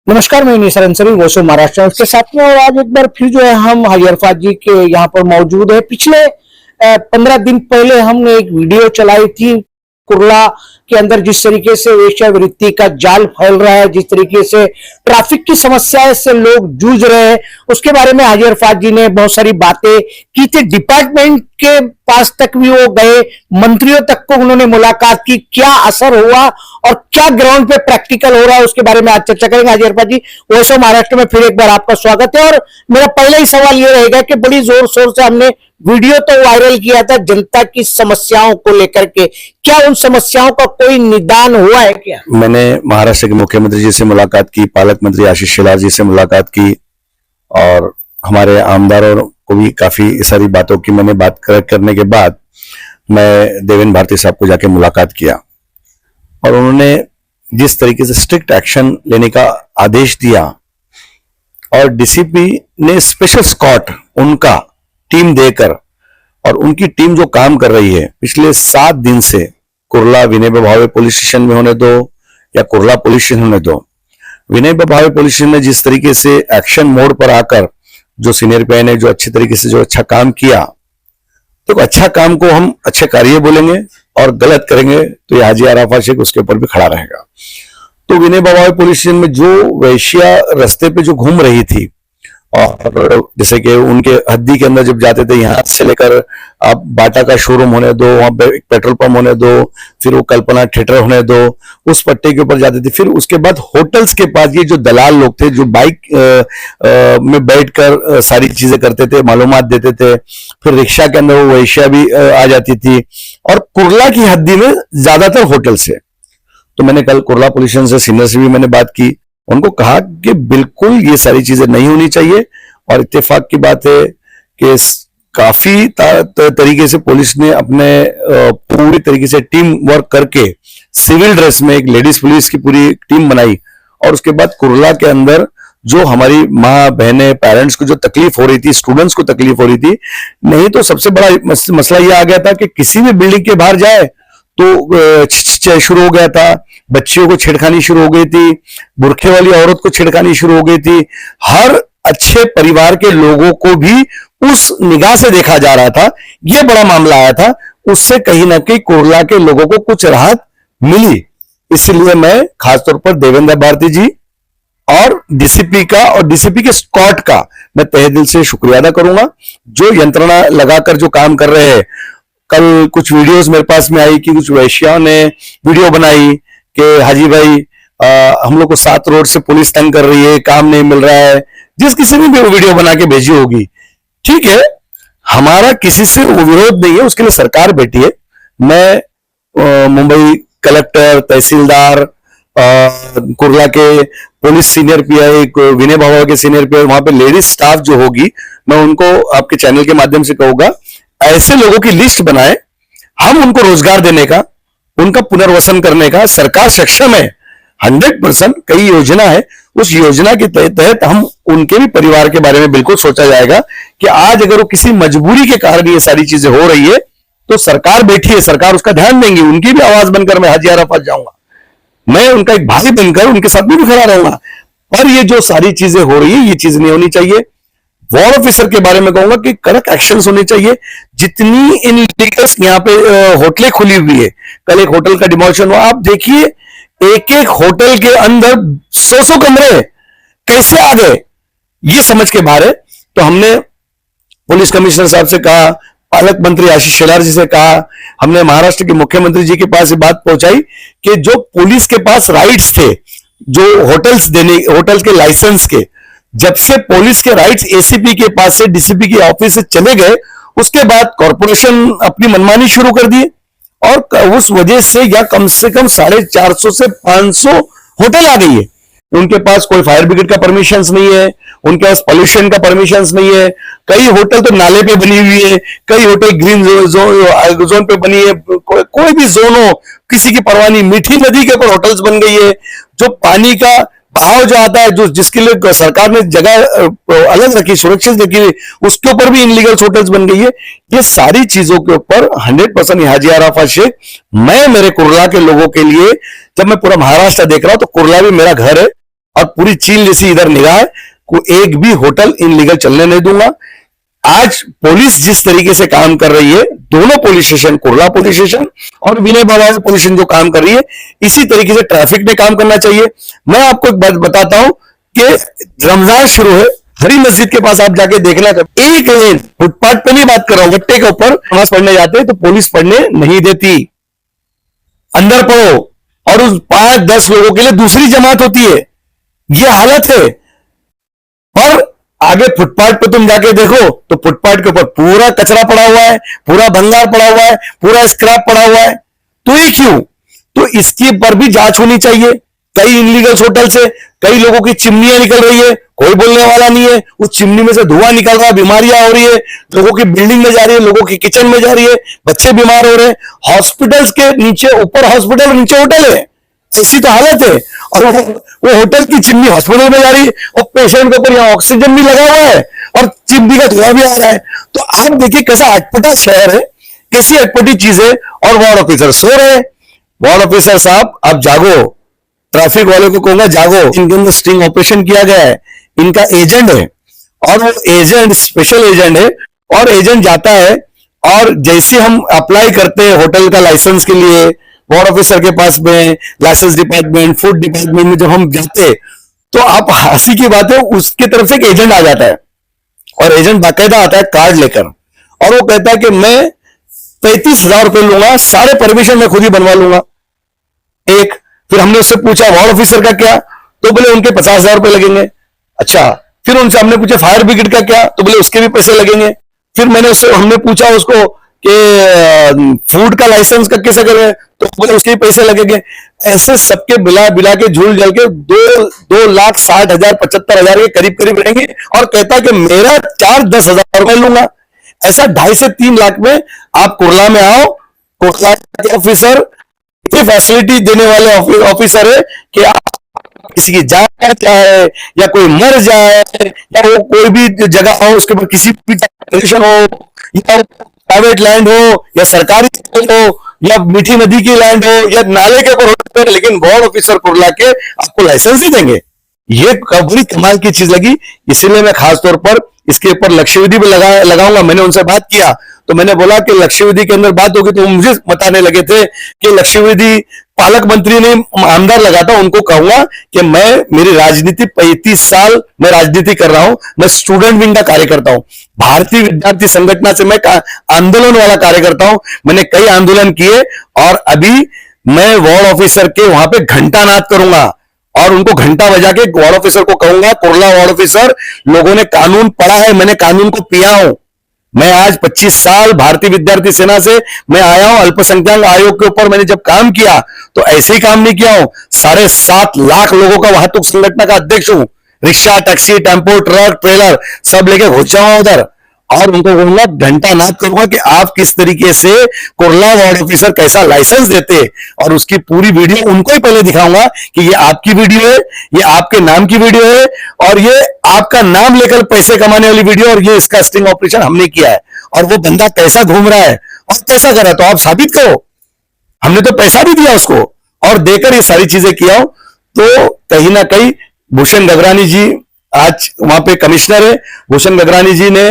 नमस्कार, मैं Nisar Ansari voice of Maharashtra के साथ में। और आज एक बार फिर जो है हम हाजी अरफात जी के यहाँ पर मौजूद है। पिछले 15 दिन पहले हमने एक वीडियो चलाई थी कुर्ला के अंदर जिस तरीके से वेश्यावृत्ति का जाल फैल रहा है, जिस तरीके से ट्रैफिक की समस्या से लोग जूझ रहे हैं, उसके बारे में हाजी अरफात जी ने बहुत सारी बातें की थी। डिपार्टमेंट के पास तक भी वो गए, मंत्रियों तक को उन्होंने मुलाकात की। क्या असर हुआ और क्या ग्राउंड पे प्रैक्टिकल हो रहा है, उसके बारे में आज चर्चा करेंगे। हाजी अरफात जी, वॉइस ऑफ महाराष्ट्र में फिर एक बार आपका स्वागत है। और मेरा पहला ही सवाल ये रहेगा कि बड़ी जोर शोर से हमने वीडियो तो वायरल किया था जनता की समस्याओं को लेकर के, क्या उन समस्याओं का कोई निदान हुआ है क्या? मैंने महाराष्ट्र के मुख्यमंत्री जी से मुलाकात की, पालक मंत्री आशीष शेलार जी से मुलाकात की और हमारे आमदारों को भी काफी सारी बातों की मैंने बात करने के बाद मैं देवेंद्र भारती साहब को जाके मुलाकात किया और उन्होंने जिस तरीके से स्ट्रिक्ट एक्शन लेने का आदेश दिया और डीसीपी ने स्पेशल स्क्वाड उनका टीम देकर, और उनकी टीम जो काम कर रही है पिछले 7 दिन से, कुर्ला विनय भावे पुलिस स्टेशन में होने दो या कुर्ला पुलिस स्टेशन होने दो, विनय भावे पुलिस स्टेशन ने जिस तरीके से एक्शन मोड पर आकर जो सीनियर पीआई ने जो अच्छे तरीके से जो अच्छा काम किया, तो अच्छा काम को हम अच्छे कार्य बोलेंगे और गलत करेंगे तो ये हाजी अरफात शेख उसके ऊपर भी खड़ा रहेगा। तो विनय भावे पुलिस स्टेशन में जो वैश्या रास्ते पे जो घूम रही थी, और जैसे कि उनके हद्दी के अंदर जब जाते थे, यहां से लेकर आप बाटा का शोरूम होने दो, वहां पे पेट्रोल पंप होने दो, फिर वो कल्पना थिएटर होने दो, उस पट्टे के ऊपर जाते थे। फिर उसके बाद होटल्स के पास ये जो दलाल लोग थे जो बाइक में बैठकर सारी चीजें करते थे, मालूमात देते थे, फिर रिक्शा के अंदर वो वैश्या भी आ जाती थी। और कुर्ला की हद्दी में ज्यादातर होटल से, तो मैंने कल कुर्ला पुलिस स्टेशन से सीनियर से भी मैंने बात की, उनको कहा कि बिल्कुल ये सारी चीजें नहीं होनी चाहिए। और इत्तेफाक की बात है कि काफी तरीके से पुलिस ने अपने पूरी तरीके से टीम वर्क करके सिविल ड्रेस में एक लेडीज पुलिस की पूरी टीम बनाई। और उसके बाद कुर्ला के अंदर जो हमारी माँ बहनें पेरेंट्स को जो तकलीफ हो रही थी, स्टूडेंट्स को तकलीफ हो रही थी, नहीं तो सबसे बड़ा मसला यह आ गया था कि किसी भी बिल्डिंग के बाहर जाए तो शुरू हो गया था, बच्चियों को छेड़खानी शुरू हो गई थी, बुरखे वाली औरत को छेड़खानी शुरू हो गई थी। हर अच्छे परिवार के लोगों को भी उस निगाह से देखा जा रहा था। यह बड़ा मामला आया था, उससे कहीं ना कहीं कुर्ला के लोगों को कुछ राहत मिली। इसलिए मैं खासतौर पर देवेंद्र भारती जी और डीसीपी का और डीसीपी के स्क्वाड का मैं तहे दिल से शुक्रिया अदा करूंगा, जो यंत्रणा लगाकर जो काम कर रहे हैं। कल कुछ वीडियोस मेरे पास में आई कि कुछ वैश्याओं ने वीडियो बनाई कि हाजी भाई हम लोग को 7 रोड से पुलिस तंग कर रही है, काम नहीं मिल रहा है। जिस किसी ने भी वो वीडियो बना के भेजी होगी, ठीक है, हमारा किसी से वो विरोध नहीं है, उसके लिए सरकार बैठी है। मैं मुंबई कलेक्टर, तहसीलदार, कुर्ला के पुलिस सीनियर पीआई, विनय भावे के सीनियर पीआई, वहां पे लेडीज स्टाफ जो होगी, मैं उनको आपके चैनल के माध्यम से कहूंगा ऐसे लोगों की लिस्ट बनाए। हम उनको रोजगार देने का, उनका पुनर्वसन करने का सरकार सक्षम है 100%। कई योजना है, उस योजना के तहत हम उनके भी परिवार के बारे में बिल्कुल सोचा जाएगा कि आज अगर वो किसी मजबूरी के कारण ये सारी चीजें हो रही है तो सरकार बैठी है, सरकार उसका ध्यान देंगी। उनकी भी आवाज बनकर मैं हाजी अरफात जाऊंगा, मैं उनका एक भाई बनकर उनके साथ भी खड़ा रहूंगा। पर ये जो सारी चीजें हो रही है, ये चीज नहीं होनी चाहिए। वार्ड ऑफिसर के बारे में कहूंगा कि कड़क एक्शंस होने चाहिए। जितनी इनलीगल्स यहाँ पे होटलें खुली हुई है, कल एक होटल का डिमोलिशन हुआ, आप देखिए एक एक होटल के अंदर 100 कमरे कैसे आ गए, ये समझ के बाहर है। तो हमने पुलिस कमिश्नर साहब से कहा, पालक मंत्री आशीष शेलार जी से कहा, हमने महाराष्ट्र के मुख्यमंत्री जी के पास ये बात पहुंचाई कि जो पुलिस के पास राइट्स थे, जो होटल्स देने, होटल के लाइसेंस के, जब से पुलिस के राइट्स एसीपी के पास से डीसीपी के ऑफिस से चले गए, उसके बाद कॉर्पोरेशन अपनी मनमानी शुरू कर दी। और उस वजह से या कम से कम 450 से 500 होटल आ गई है। उनके पास कोई फायर ब्रिगेड का परमिशंस नहीं है, उनके पास पॉल्यूशन का परमिशंस नहीं है। कई होटल तो नाले पे बनी हुई है, कई होटल ग्रीन जोन पे बनी है। कोई भी जोन हो, किसी की परवाह नहीं। मीठी नदी के ऊपर होटल्स बन गई है। जो पानी का बहाव जो आता है, जो जिसके लिए सरकार ने जगह अलग रखी, सुरक्षित रखी, उसके ऊपर भी इनलीगल होटल्स बन गई है। ये सारी चीजों के ऊपर 100% हाजी अरफात शेख, मैं मेरे कुर्ला के लोगों के लिए, जब मैं पूरा महाराष्ट्र देख रहा हूं तो कुर्ला भी मेरा घर है और पूरी चील जैसी इधर निगाह है, को एक भी होटल इनलीगल चलने नहीं दूंगा। आज पुलिस जिस तरीके से काम कर रही है, दोनों police station, Kurla police station और विनय बाबा पुलिस स्टेशन जो काम कर रही है, इसी तरीके से ट्रैफिक ने काम करना चाहिए। मैं आपको एक बात बताता हूं कि रमजान शुरू है, हरी मस्जिद के पास आप जाके देखना, एक लेन फुटपाथ पे नहीं बात कर रहा हूं, गट्टे के ऊपर नमाज पढ़ने जाते हैं तो पुलिस पढ़ने नहीं देती, अंदर पढ़ो, और उस 5-10 लोगों के लिए दूसरी जमात होती है। यह हालत है। और आगे फुटपाथ पे तुम जाके देखो तो फुटपाथ के ऊपर पूरा कचरा पड़ा हुआ है, पूरा भंगार पड़ा हुआ है, पूरा स्क्रैप पड़ा हुआ है। तो ये क्यों? तो इसके पर भी जांच होनी चाहिए। कई इनलीगल होटल से कई लोगों की चिमनियां निकल रही है, कोई बोलने वाला नहीं है। उस चिमनी में से धुआं निकल रहा है, बीमारियां हो रही है, लोगों की बिल्डिंग में जा रही है, लोगों की किचन में जा रही है, बच्चे बीमार हो रहे हैं। हॉस्पिटल्स के नीचे, ऊपर हॉस्पिटल, नीचे होटल है, ऐसी तो हालत है। और वो होटल की चिमनी हॉस्पिटल में जा रही है, और पेशेंट के ऊपर यहाँ ऑक्सीजन भी लगा हुआ है और चिमनी का धुआं भी आ रहा है। तो आप देखिए कैसा अटपटा शहर है, कैसी अटपटी चीज है। और वार्ड ऑफिसर सो रहे। वार्ड ऑफिसर साहब आप जागो, ट्रैफिक वाले को कहूंगा जागो। इनके अंदर स्टिंग ऑपरेशन किया गया है, इनका एजेंट है, और वो एजेंट स्पेशल एजेंट है। और एजेंट जाता है, और जैसे हम अप्लाई करते हैं होटल का लाइसेंस के लिए वार्ड ऑफिसर के पास में, लाइसेंस डिपार्टमेंट, फूड डिपार्टमेंट में जब हम जाते, तो आप हंसी की बात है, उसकी तरफ से एक एजेंट आ जाता है, और एजेंट बाकायदा आता है कार्ड लेकर, और वो कहता है कि मैं 35,000 रुपए लूंगा, सारे परमिशन मैं खुद ही बनवा लूंगा। एक, फिर हमने उससे पूछा वार्ड ऑफिसर का क्या, तो बोले उनके 50,000 रुपए लगेंगे। अच्छा, फिर उनसे हमने पूछा फायर ब्रिगेड का क्या, तो बोले उसके भी पैसे लगेंगे। फिर हमने पूछा उसको कि फूड का लाइसेंस का कैसे करें, तो बोले उसके भी पैसे लगेंगे। ऐसे सबके बिला के झूल जल के 2,60,000 75,000 के करीब करीब रहेंगे, और कहता है कि मेरा 4-10 हजार रुपए लूंगा। ऐसा 2.5 से 3 लाख में आप कुर्ला में आओ। कुर्ला के ऑफिसर इतनी फैसिलिटी देने वाले ऑफिसर है कि आप किसी की जान चाहे या कोई मर जाए, या वो कोई भी जगह हो, उसके ऊपर किसी भी कंडीशन हो, या प्राइवेट लैंड हो या सरकारी लैंड हो या मीठी नदी की लैंड हो या नाले के ऊपर, लेकिन वार्ड ऑफिसर कुर्ला के आपको लाइसेंस ही देंगे। ये बड़ी कमाल की चीज लगी, इसीलिए मैं खासतौर पर इसके ऊपर लक्ष्य विधि भी लगाऊंगा। मैंने उनसे बात किया तो मैंने बोला कि लक्ष्य विधि के अंदर बात होगी, तो मुझे बताने लगे थे कि लक्ष्य विधि पालक मंत्री ने आमदार लगा था, उनको कहूंगा कि मेरी राजनीति 35 साल मैं राजनीति कर रहा हूं, मैं स्टूडेंट विंग का कार्यकर्ता हूं, भारतीय विद्यार्थी संगठन से मैं आंदोलन वाला कार्यकर्ता हूं, मैंने कई आंदोलन किए, और अभी मैं वार्ड ऑफिसर के वहां पे घंटा नाद करूंगा, और उनको घंटा बजा के वार्ड ऑफिसर को कहूंगा, कुर्ला वार्ड ऑफिसर, लोगों ने कानून पढ़ा है, मैंने कानून को पिया हूं। मैं आज 25 साल भारतीय विद्यार्थी सेना से मैं आया हूं, अल्पसंख्यक आयोग के ऊपर मैंने जब काम किया तो ऐसे ही काम नहीं किया हूं। 7.5 लाख लोगों का वाहतुक संगठन का अध्यक्ष हूं, rickshaw, taxi, tempo, truck, trailer सब लेके घुस जाऊंगा उधर, और उनको कहूंगा घंटा नाद करूंगा कि आप किस तरीके से कुर्ला वार्ड ऑफिसर कैसा लाइसेंस देते, और उसकी पूरी वीडियो उनको ही पहले दिखाऊंगा कि ये आपकी वीडियो है, ये आपके नाम की वीडियो है, और ये आपका नाम लेकर पैसे कमाने वाली वीडियो, और ये इसका स्टिंग ऑपरेशन हमने किया है, और वो बंदा कैसा घूम रहा है और कैसा कर रहा है, तो आप साबित करो। हमने तो पैसा भी दिया उसको, और देकर ये सारी चीजें किया हो। तो कहीं ना कहीं भूषण गगरानी जी आज वहां पे कमिश्नर है, भूषण गगरानी जी ने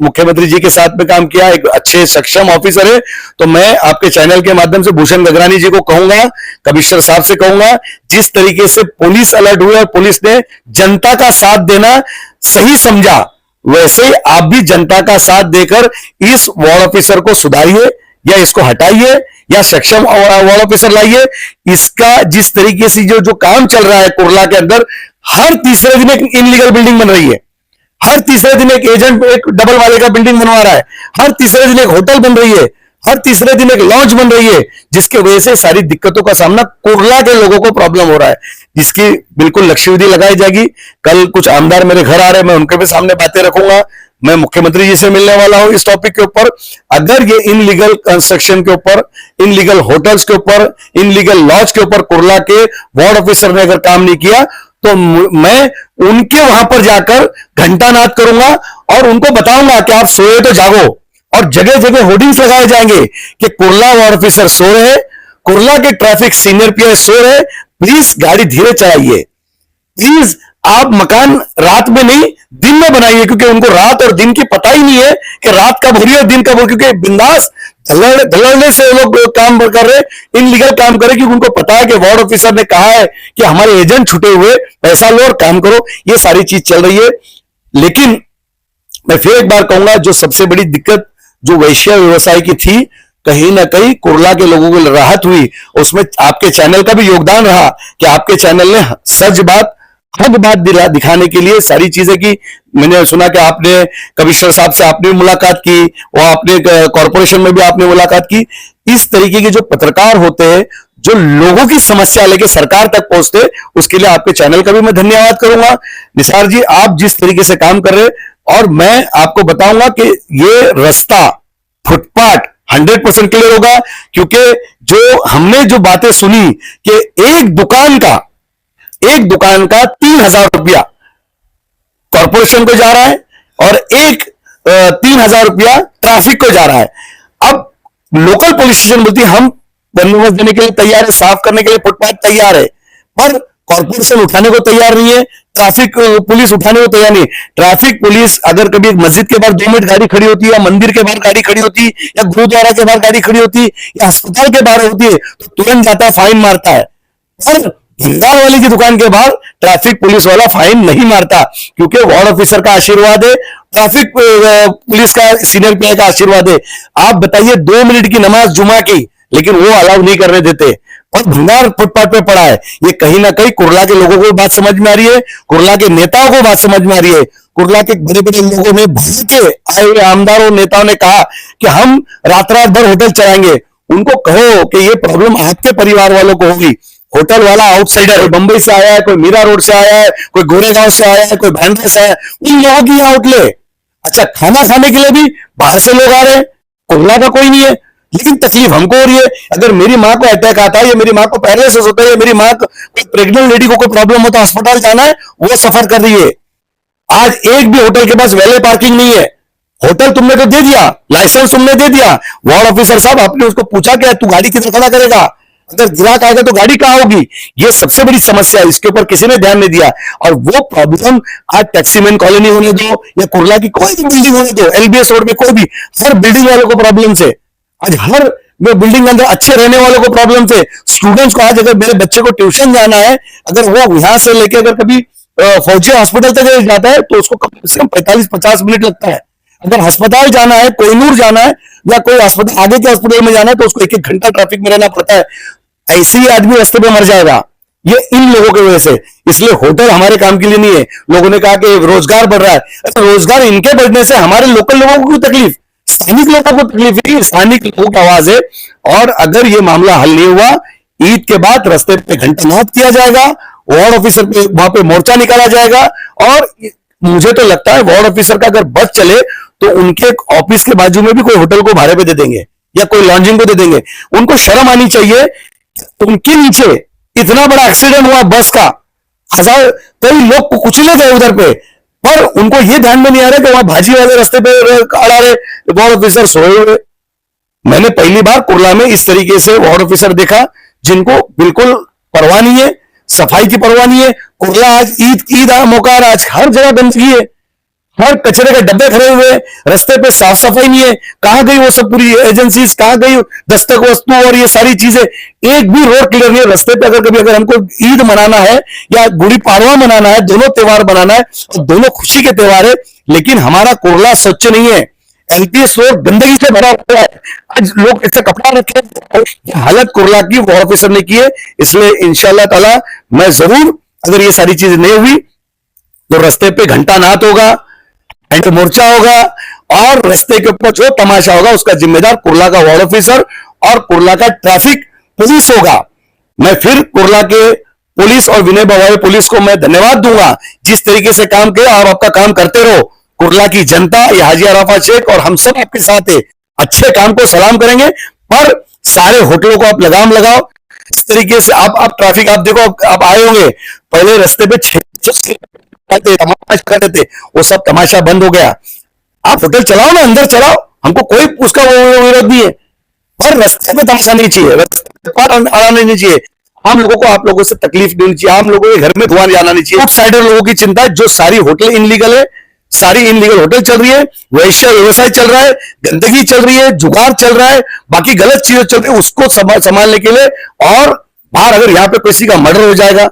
मुख्यमंत्री जी के साथ में काम किया, एक अच्छे सक्षम ऑफिसर है। तो मैं आपके चैनल के माध्यम से भूषण गगरानी जी को कहूंगा, कमिश्नर साहब से कहूंगा, जिस तरीके से पुलिस अलर्ट हुई और पुलिस ने जनता का साथ देना सही समझा, वैसे ही आप भी जनता का साथ देकर इस वार्ड ऑफिसर को सुधारिए, या इसको हटाइए, या सक्षम वार्ड ऑफिसर लाइए। इसका जिस तरीके से जो काम चल रहा है कुर्ला के अंदर, हर तीसरे दिन एक इनलीगल बिल्डिंग बन रही है, हर तीसरे दिन एक एजेंट एक डबल वाले का बिल्डिंग बनवा रहा है, हर तीसरे दिन एक होटल बन रही है, हर तीसरे दिन एक लॉन्च बन रही है, जिसके वजह से सारी दिक्कतों का सामना कुर्ला के लोगों को प्रॉब्लम हो रहा है, जिसकी बिल्कुल लक्ष्य विधि लगाई जाएगी। कल कुछ आमदार मेरे घर आ रहे हैं, मैं उनके भी सामने बातें रखूंगा, मैं मुख्यमंत्री जी से मिलने वाला हूं इस टॉपिक के ऊपर। अगर ये इनलीगल कंस्ट्रक्शन के ऊपर, इनलीगल होटल्स के ऊपर, इनलीगल लॉज के ऊपर कुर्ला के वार्ड ऑफिसर ने अगर काम नहीं किया, तो मैं उनके वहां पर जाकर घंटा नाद करूंगा, और उनको बताऊंगा कि आप सोए तो जागो, और जगह जगह होर्डिंग्स लगाए जाएंगे कि कुर्ला वार्ड ऑफिसर सो रहे, कुर्ला के ट्रैफिक सीनियर पीआई सो रहे, प्लीज गाड़ी धीरे चलाइए। प्लीज आप मकान रात में नहीं दिन में बनाइए, क्योंकि उनको रात और दिन की पता ही नहीं है कि रात कब हो रही है और दिन कब हो, क्योंकि बिंदास धड़ल्ले से लोग काम कर रहे, इनलीगल काम कर रहे, क्योंकि उनको पता है कि वार्ड ऑफिसर ने कहा है कि हमारे एजेंट छुटे हुए, पैसा लो और काम करो। ये सारी चीज चल रही है। लेकिन मैं फिर एक बार कहूंगा, जो सबसे बड़ी दिक्कत जो वैश्य व्यवसाय की थी, कहीं ना कहीं कुर्ला के लोगों को राहत हुई। उसमें आपके चैनल का भी योगदान रहा कि आपके चैनल ने सच बात, हक बात दिखाने के लिए सारी चीजें की। मैंने सुना कि आपने कमिश्नर साहब से आपने मुलाकात की, और आपने कॉर्पोरेशन में भी आपने मुलाकात की। इस तरीके के जो पत्रकार होते हैं, जो लोगों की समस्या लेके सरकार तक पहुंचते, उसके लिए आपके चैनल का भी मैं धन्यवाद करूंगा। निसार जी, आप जिस तरीके से काम कर रहे, और मैं आपको बताऊंगा कि ये रास्ता फुटपाथ 100% क्लियर होगा, क्योंकि जो हमने जो बातें सुनी कि एक दुकान का 3,000 रुपया कॉर्पोरेशन को जा रहा है और 3,000 रुपया ट्रैफिक को जा रहा है। अब लोकल पुलिस स्टेशन बोलती है हम बंदोबस्त देने के लिए तैयार है, साफ करने के लिए फुटपाथ तैयार है, पर कॉर्पोरेशन उठाने को तैयार नहीं है, ट्रैफिक पुलिस उठाने को तैयार नहीं। ट्रैफिक पुलिस अगर कभी एक मस्जिद के बाहर 2 मिनट गाड़ी खड़ी होती है, या मंदिर के बाहर गाड़ी खड़ी होती है, या गुरुद्वारा के बाहर गाड़ी खड़ी होती है, या अस्पताल के बाहर होती है, तो तुरंत जाता है, फाइन मारता है। पर भंगार वाले की दुकान के बाहर ट्रैफिक पुलिस वाला फाइन नहीं मारता, क्योंकि वार्ड ऑफिसर का आशीर्वाद है, ट्रैफिक पुलिस का सीनियर पीआई का आशीर्वाद है। आप बताइए 2 मिनट की नमाज जुमा की, लेकिन वो अलाउ नहीं करने देते, और भंगार फुटपाथ पे पड़ा है। ये कहीं ना कहीं कुर्ला के लोगों को बात समझ में आ रही है, कुर्ला के नेताओं को बात समझ में आ रही है। कुर्ला के बड़े बड़े लोगों ने, भर के आए हुए आमदारों नेताओं ने कहा कि हम रात रात भर होटल चलाएंगे। उनको कहो कि ये प्रॉब्लम आपके परिवार वालों को होगी। होटल वाला आउटसाइडर है, बंबई से आया है, कोई मीरा रोड से आया है, कोई गोरेगांव से आया है, कोई बैंड्रा से आया है, उन लोगों की यहाँ होटल है। अच्छा, खाना खाने के लिए भी बाहर से लोग आ रहे हैं, कुर्ला का कोई नहीं है। लेकिन तकलीफ हमको हो रही है। अगर मेरी माँ को अटैक आता है, या मेरी माँ को पैरालिसिस होता है, या मेरी माँ को, प्रेग्नेंट लेडी को कोई प्रॉब्लम होता है, अस्पताल जाना है, वो सफर कर रही है। आज एक भी होटल के पास वैले पार्किंग नहीं है। होटल तुमने तो दे दिया, लाइसेंस तुमने दे दिया, वार्ड ऑफिसर साहब आपने उसको पूछा क्या तू गाड़ी किधर खड़ा करेगा, अगर ग्राहक आएगा तो गाड़ी कहां होगी। ये सबसे बड़ी समस्या है, इसके ऊपर किसी ने ध्यान नहीं दिया। और वो प्रॉब्लम आज टैक्सीमैन कॉलोनी होने दो, या कुर्ला की कोई भी बिल्डिंग होने दो, एलबीएस रोड में कोई भी, हर बिल्डिंग वालों को प्रॉब्लम से, आज हर बिल्डिंग के अंदर अच्छे रहने वालों को प्रॉब्लम से। स्टूडेंट्स को, आज अगर मेरे बच्चे को ट्यूशन जाना है, अगर वो यहां से लेके अगर कभी फौजी हॉस्पिटल तक जाता है तो उसको कम से कम 45-50 मिनट लगता है। अगर अस्पताल जाना है, कोहिनूर जाना है, या कोई अस्पताल आगे के हॉस्पिटल में जाना है, तो उसको 1-1 घंटा ट्रैफिक में रहना पड़ता है। ऐसे ही आदमी रास्ते पे मर जाएगा, ये इन लोगों की वजह से। इसलिए होटल हमारे काम के लिए नहीं है। लोगों ने कहा कि रोजगार बढ़ रहा है, रोजगार इनके बढ़ने से हमारे लोकल लोगों को तकलीफ, स्थानिक लोगों को तकलीफ है, स्थानिक लोगों की आवाज है। और अगर ये मामला हल नहीं हुआ, ईद के बाद रास्ते पे घंटानाद किया जाएगा, वार्ड ऑफिसर पे वहां पे मोर्चा निकाला जाएगा। और मुझे तो लगता है वार्ड ऑफिसर का अगर बस चले तो उनके ऑफिस के बाजू में भी कोई होटल को भाड़े पे दे देंगे, या कोई लॉन्जिंग को दे देंगे। उनको शर्म आनी चाहिए, उनके नीचे इतना बड़ा एक्सीडेंट हुआ बस का, कई लोग कुचले गए उधर पे, पर उनको ये ध्यान में नहीं आ रहा कि वहां भाजी वाले रास्ते पे अड़ा रहे, वार्ड ऑफिसर सोए हुए। मैंने पहली बार कुर्ला में इस तरीके से वार्ड ऑफिसर देखा जिनको बिल्कुल परवाह नहीं है, सफाई की परवाह नहीं है। कुर्ला आज ईद मौका, आज हर जगह गंदगी है, हर कचरे के डब्बे खड़े हुए, रास्ते पे साफ सफाई नहीं है। कहां गई वो सब पूरी एजेंसीज, कहां गई दस्तक वस्तु और ये सारी चीजें। एक भी रोड क्लियर नहीं है रास्ते पे। अगर हमको ईद मनाना है या गुड़ी पाड़वा मनाना है, दोनों त्योहार मनाना है, और दोनों खुशी के त्योहार है, लेकिन हमारा कुर्ला स्वच्छ नहीं है। एलपीएस रोड गंदगी से भरा हुआ है, आज लोग ऐसे कपड़ा रखे, हालत कुर्ला की वार्ड ऑफिसर ने की है। इसलिए इंशाल्लाह ताला मैं जरूर, अगर ये सारी चीजें नहीं हुई तो रास्ते पे घंटानाद होगा, एंड मोर्चा होगा, और रास्ते के ऊपर जो तमाशा होगा उसका जिम्मेदार कुर्ला का वार्ड ऑफिसर और कुर्ला का ट्रैफिक पुलिस होगा। मैं फिर कुर्ला के पुलिस और विनय भवाई पुलिस को मैं धन्यवाद दूंगा, जिस तरीके से काम किया, और आपका काम करते रहो। कुर्ला की जनता, ये हाजी अराफात शेख और हम सब आपके साथ है। अच्छे काम को सलाम करेंगे, पर सारे होटलों को आप लगाम लगाओ। इस तरीके से आप ट्रैफिक, आप देखो, आप आए होंगे, पहले रास्ते पे तमाशा करते थे, वो सब तमाशा बंद हो गया। आप होटल चलाओ ना, अंदर चलाओ, हमको कोई उसका विरोध नहीं है, पर रास्ते पे तमाशा नहीं चाहिए, रास्ते पर आना नहीं चाहिए। हम लोगों को आप लोगों से तकलीफ नहीं चाहिए, हम लोगों के घर में धुआं जाना नहीं चाहिए। आउटसाइडर लोगों की चिंता है, जो सारी होटल इनलीगल है, सारी इनलीगल होटल चल रही है, वैश्य व्यवसाय चल रहा है, गंदगी चल रही है, जुगाड़ चल रहा है, बाकी गलत चीजें चल रही है, उसको संभालने के लिए। और बाहर अगर यहाँ पे किसी का मर्डर हो जाएगा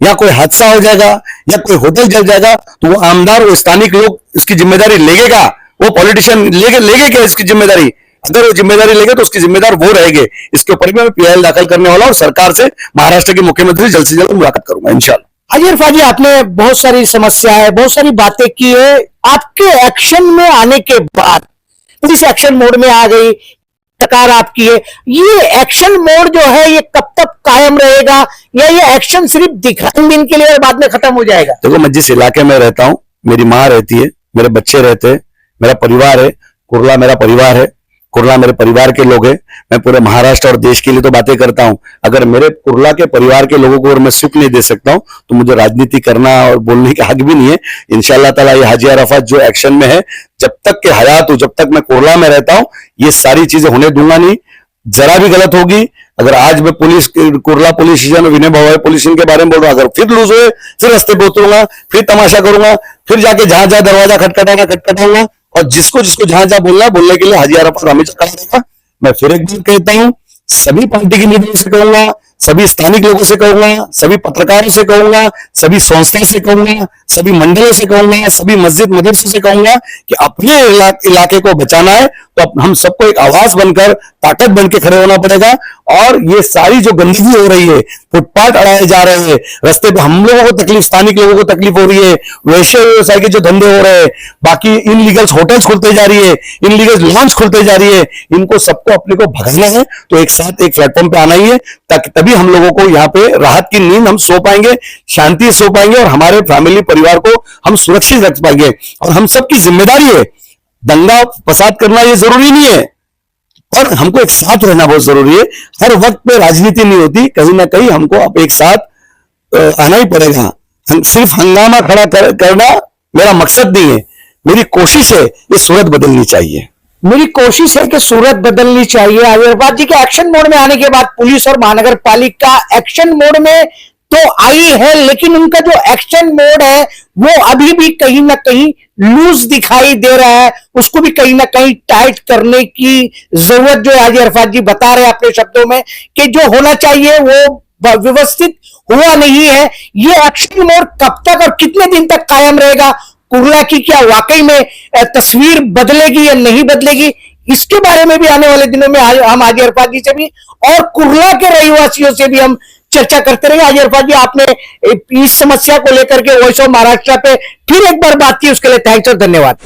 या कोई हादसा हो जाएगा या कोई होटल जल जाएगा तो वो आमदार, वो स्थानिक लोग इसकी जिम्मेदारी लेगा, वो पॉलिटिशियन लेगे क्या इसकी जिम्मेदारी? अगर वो जिम्मेदारी लेंगे तो उसकी जिम्मेदार वो रहेंगे। इसके ऊपर भी मैं पीआईएल दाखिल करने वाला हूं और सरकार से, महाराष्ट्र के मुख्यमंत्री जल्द से जल्द मुलाकात करूंगा इंशाल्लाह। हाजी अरफात जी, आपने बहुत सारी समस्याएं, बहुत सारी बातें की है। आपके एक्शन में आने के बाद पुलिस एक्शन मोड में आ गई, सरकार आपकी है, ये एक्शन मोड जो है ये कब तक कायम रहेगा या ये एक्शन सिर्फ दिखाने दिन के लिए और बाद में खत्म हो जाएगा? देखो, मैं जिस इलाके में रहता हूं, मेरी माँ रहती है, मेरे बच्चे रहते हैं, मेरा परिवार है, कुर्ला मेरा परिवार है, कुर्ला मेरे परिवार के लोग हैं। मैं पूरे महाराष्ट्र और देश के लिए तो बातें करता हूं। अगर मेरे कुर्ला के परिवार के लोगों को और मैं सुख नहीं दे सकता हूं तो मुझे राजनीति करना और बोलने का हक भी नहीं है। इंशाल्लाह ताला ये हाजी अरफात जो एक्शन में है, जब तक के हयात हूं, जब तक मैं कुर्ला में रहता हूं, ये सारी चीजें होने दूंगा नहीं। जरा भी गलत होगी, अगर आज मैं पुलिस, कुर्ला पुलिस स्टेशन, विनय भवन पुलिस स्टेशन के बारे में बोल रहा हूं, अगर फिर लूज हुए, फिर रास्ते पे उतरूंगा, फिर तमाशा करूंगा, फिर जाके जहां जहां दरवाजा खटखटाऊंगा और जिसको जिसको जहां जहां बोलने के लिए हाजी अरफात हमेशा खड़ा रहेगा। मैं फिर एक बार कहता हूं, सभी पार्टी के लीडरों से कहूंगा, सभी स्थानिक लोगों से कहूंगा, सभी पत्रकारों से कहूंगा, सभी संस्थाओं से कहूंगा, सभी मंडलों से कहूंगा, सभी मस्जिद मदरसों से कहूंगा कि अपने इलाके को बचाना है तो हम सबको एक आवाज बनकर, ताकत बन के खड़े होना पड़ेगा। और ये सारी जो गंदगी हो रही है, फुटपाथ अड़ाए जा रहे हैं, रास्ते पे हम लोगों को तकलीफ, स्थानिक लोगों को तकलीफ हो रही है, वैश्य व्यवसाय के जो धंधे हो रहे हैं, बाकी इनलीगल होटल्स खुलते जा रही है, इनलीगल लॉन्च खुलते जा रही है, इनको सबको अपने को भगाना है। तो एक साथ एक प्लेटफॉर्म पे आना ही है, ताकि तभी हम लोगों को यहाँ पे राहत की नींद हम सो पाएंगे, शांति से सो पाएंगे और हमारे फैमिली परिवार को हम सुरक्षित रख पाएंगे। और हम सबकी जिम्मेदारी है, दंगा फसाद करना ये जरूरी नहीं है और हमको एक साथ रहना बहुत जरूरी है। हर वक्त पे राजनीति नहीं होती, कहीं ना कहीं हमको अब एक साथ आना ही पड़ेगा। सिर्फ हंगामा खड़ा करना मेरा मकसद नहीं है, मेरी कोशिश है ये सूरत बदलनी चाहिए। मेरी कोशिश है कि सूरत बदलनी चाहिए। अरफात जी के एक्शन मोड में आने के बाद पुलिस और महानगर पालिका एक्शन मोड में तो आई है, लेकिन उनका जो एक्शन मोड है वो अभी भी कहीं ना कहीं लूज दिखाई दे रहा है। उसको भी कहीं ना कहीं टाइट करने की जरूरत जो हाजी अरफात जी बता रहे हैं अपने शब्दों में कि जो होना चाहिए वो व्यवस्थित हुआ नहीं है। ये एक्शन मोड कब तक और कितने दिन तक कायम रहेगा? कुर्ला की क्या वाकई में तस्वीर बदलेगी या नहीं बदलेगी? इसके बारे में भी आने वाले दिनों में हम हाजी अरफात जी से भी और कुर्ला के रहवासियों से भी हम चर्चा करते रहे। हाजी अरफात जी, आपने इस समस्या को लेकर के वॉइस ऑफ महाराष्ट्र पे फिर एक बार बात की, उसके लिए थैंक्स और धन्यवाद।